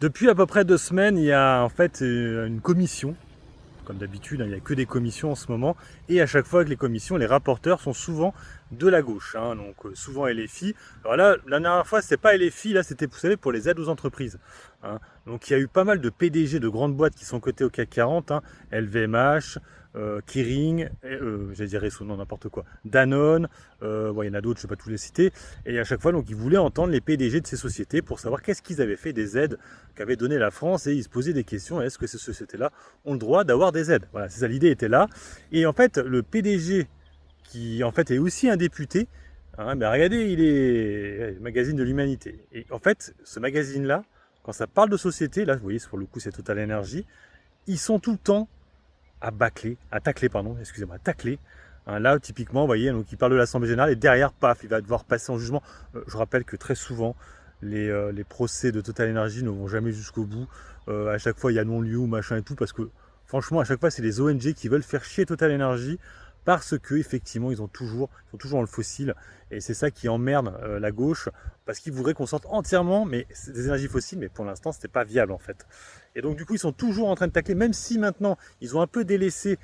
Depuis à peu près 2 semaines, il y a en fait une commission. Comme d'habitude, hein, il n'y a que des commissions en ce moment. Et à chaque fois avec les commissions, les rapporteurs sont souvent de la gauche. Hein, donc souvent LFI. Alors là, la dernière fois, c'était pas LFI, là c'était, vous savez, pour les aides aux entreprises. Hein. Donc il y a eu pas mal de PDG de grandes boîtes qui sont cotées au CAC 40. Hein, LVMH, Kering, j'allais dire Esso, non n'importe quoi, Danone, il y en a d'autres, je ne vais pas tous les citer. Et à chaque fois, donc, ils voulaient entendre les PDG de ces sociétés pour savoir qu'est-ce qu'ils avaient fait des aides qu'avait donné la France, et ils se posaient des questions, est-ce que ces sociétés-là ont le droit d'avoir des aides? Voilà, c'est ça, l'idée était là. Et en fait, le PDG, qui en fait est aussi un député, hein, ben regardez, il est magazine de l'humanité. Et en fait, ce magazine-là, quand ça parle de société, là, vous voyez, pour le coup, c'est Total Energy, ils sont tout le temps à tacler, pardon, excusez-moi, à tacler. Hein, là, typiquement, vous voyez, donc il parle de l'Assemblée Générale et derrière, paf, il va devoir passer en jugement. Je rappelle que très souvent, les procès de Total Energy ne vont jamais jusqu'au bout. À chaque fois, il y a non-lieu ou machin et tout, parce que franchement, à chaque fois, c'est les ONG qui veulent faire chier Total Energy parce que effectivement, ils sont toujours dans le fossile, et c'est ça qui emmerde la gauche, parce qu'ils voudraient qu'on sorte entièrement mais des énergies fossiles, mais pour l'instant, c'était pas viable en fait. Et donc du coup, ils sont toujours en train de tacler, même si maintenant, ils ont un peu délaissé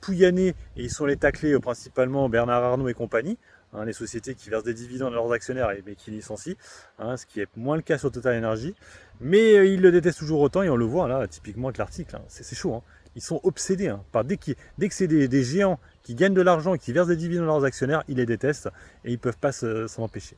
Pouyanné, et ils sont les tacler principalement Bernard Arnault et compagnie, hein, les sociétés qui versent des dividendes à leurs actionnaires mais qui licencient, hein, ce qui est moins le cas sur Total Energy. Mais ils le détestent toujours autant, et on le voit là, typiquement avec l'article, hein, c'est chaud. Hein. Ils sont obsédés, hein, dès que c'est des géants qui gagnent de l'argent et qui versent des dividendes à leurs actionnaires, ils les détestent et ils ne peuvent pas s'en empêcher.